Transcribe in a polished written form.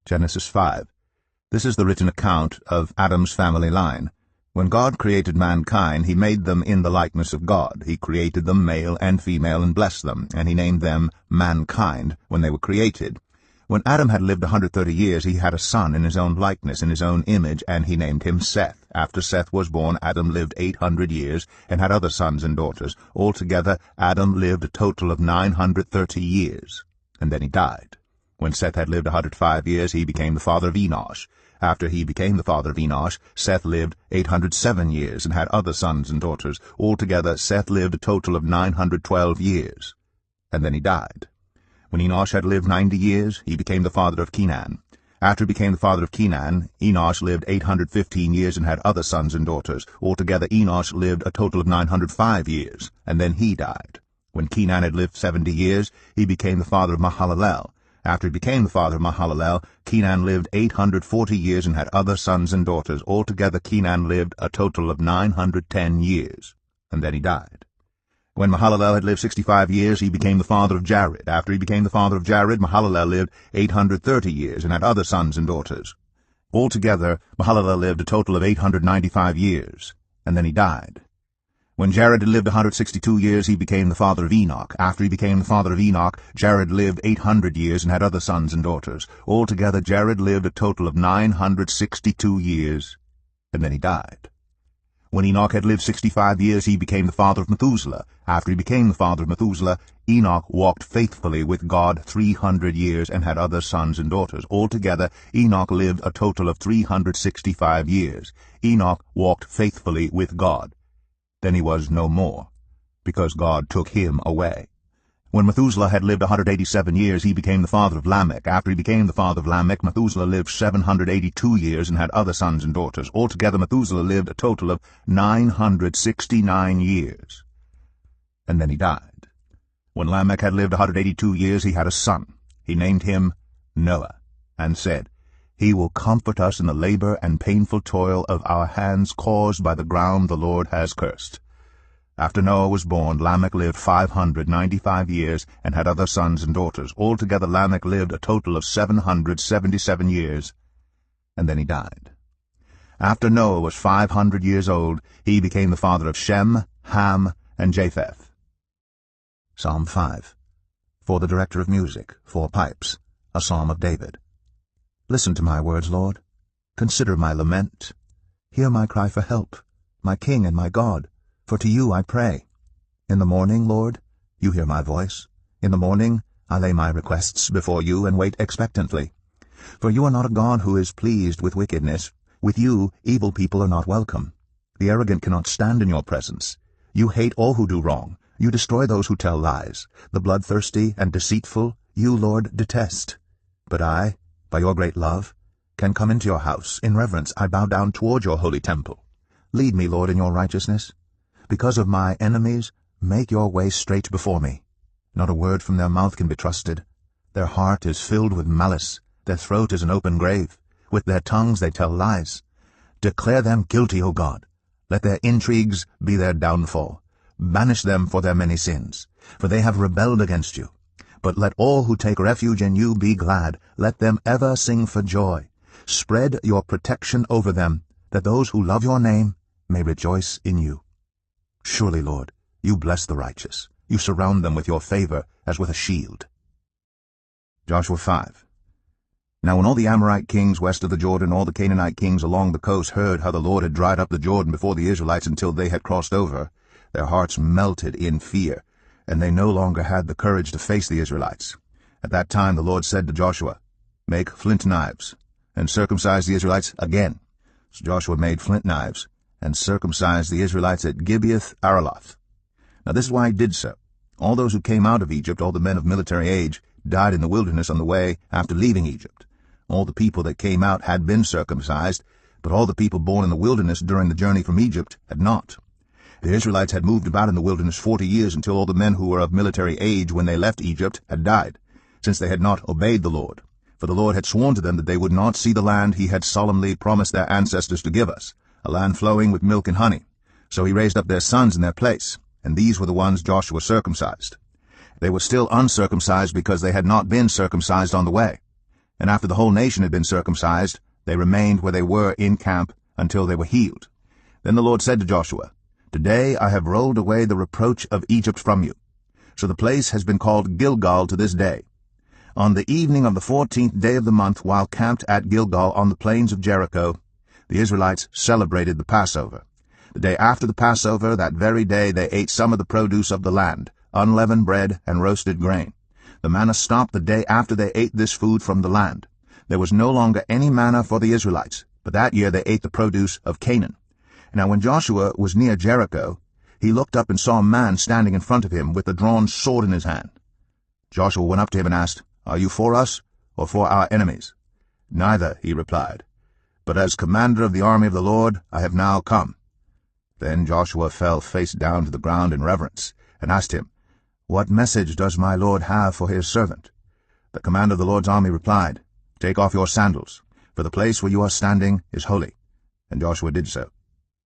Genesis 5. This is the written account of Adam's family line. When God created mankind, he made them in the likeness of God. He created them male and female and blessed them, and he named them mankind when they were created. When Adam had lived 130 years, he had a son in his own likeness, in his own image, and he named him Seth. After Seth was born, Adam lived 800 years and had other sons and daughters. Altogether, Adam lived a total of 930 years, and then he died. When Seth had lived 105 years, he became the father of Enosh. After he became the father of Enosh, Seth lived 807 years and had other sons and daughters. Altogether, Seth lived a total of 912 years, and then he died. When Enosh had lived 90 years, he became the father of Kenan. After he became the father of Kenan, Enosh lived 815 years and had other sons and daughters. Altogether, Enosh lived a total of 905 years, and then he died. When Kenan had lived 70 years, he became the father of Mahalalel. After he became the father of Mahalalel, Kenan lived 840 years and had other sons and daughters. Altogether, Kenan lived a total of 910 years, and then he died. When Mahalalel had lived 65 years, he became the father of Jared. After he became the father of Jared, Mahalalel lived 830 years and had other sons and daughters. Altogether, Mahalalel lived a total of 895 years, and then he died. When Jared had lived 162 years, he became the father of Enoch. After he became the father of Enoch, Jared lived 800 years and had other sons and daughters. Altogether, Jared lived a total of 962 years, and then he died. When Enoch had lived 65 years, he became the father of Methuselah. After he became the father of Methuselah, Enoch walked faithfully with God 300 years and had other sons and daughters. Altogether, Enoch lived a total of 365 years. Enoch walked faithfully with God. Then he was no more, because God took him away. When Methuselah had lived 187 years, he became the father of Lamech. After he became the father of Lamech, Methuselah lived 782 years and had other sons and daughters. Altogether, Methuselah lived a total of 969 years, and then he died. When Lamech had lived 182 years, he had a son. He named him Noah, and said, "He will comfort us in the labor and painful toil of our hands caused by the ground the Lord has cursed." After Noah was born, Lamech lived 595 years and had other sons and daughters. Altogether, Lamech lived a total of 777 years, and then he died. After Noah was 500 years old, he became the father of Shem, Ham, and Japheth. Psalm 5. For the director of music, for pipes, a psalm of David. Listen to my words, Lord. Consider my lament. Hear my cry for help, my King and my God, for to you I pray. In the morning, Lord, you hear my voice. In the morning I lay my requests before you and wait expectantly. For you are not a God who is pleased with wickedness. With you evil people are not welcome. The arrogant cannot stand in your presence. You hate all who do wrong. You destroy those who tell lies. The bloodthirsty and deceitful you, Lord, detest. But I, by your great love, can come into your house. In reverence I bow down toward your holy temple. Lead me, Lord, in your righteousness. Because of my enemies, make your way straight before me. Not a word from their mouth can be trusted. Their heart is filled with malice. Their throat is an open grave. With their tongues they tell lies. Declare them guilty, O God. Let their intrigues be their downfall. Banish them for their many sins, for they have rebelled against you. But let all who take refuge in you be glad. Let them ever sing for joy. Spread your protection over them, that those who love your name may rejoice in you. Surely, Lord, you bless the righteous. You surround them with your favor as with a shield. Joshua 5. Now when all the Amorite kings west of the Jordan, all the Canaanite kings along the coast, heard how the Lord had dried up the Jordan before the Israelites until they had crossed over, their hearts melted in fear, and they no longer had the courage to face the Israelites. At that time the Lord said to Joshua, "Make flint knives, and circumcise the Israelites again." So Joshua made flint knives, and circumcised the Israelites at Gibeath Araloth. Now this is why he did so. All those who came out of Egypt, all the men of military age, died in the wilderness on the way after leaving Egypt. All the people that came out had been circumcised, but all the people born in the wilderness during the journey from Egypt had not. The Israelites had moved about in the wilderness 40 years until all the men who were of military age when they left Egypt had died, since they had not obeyed the Lord. For the Lord had sworn to them that they would not see the land he had solemnly promised their ancestors to give us, a land flowing with milk and honey. So he raised up their sons in their place, and these were the ones Joshua circumcised. They were still uncircumcised because they had not been circumcised on the way. And after the whole nation had been circumcised, they remained where they were in camp until they were healed. Then the Lord said to Joshua, "Today I have rolled away the reproach of Egypt from you." So the place has been called Gilgal to this day. On the evening of the 14th day of the month, while camped at Gilgal on the plains of Jericho, the Israelites celebrated the Passover. The day after the Passover, that very day, they ate some of the produce of the land, unleavened bread and roasted grain. The manna stopped the day after they ate this food from the land. There was no longer any manna for the Israelites, but that year they ate the produce of Canaan. Now when Joshua was near Jericho, he looked up and saw a man standing in front of him with a drawn sword in his hand. Joshua went up to him and asked, "Are you for us or for our enemies?" "Neither," he replied, "but as commander of the army of the Lord I have now come." Then Joshua fell face down to the ground in reverence, and asked him, "What message does my Lord have for his servant?" The commander of the Lord's army replied, "Take off your sandals, for the place where you are standing is holy." And Joshua did so.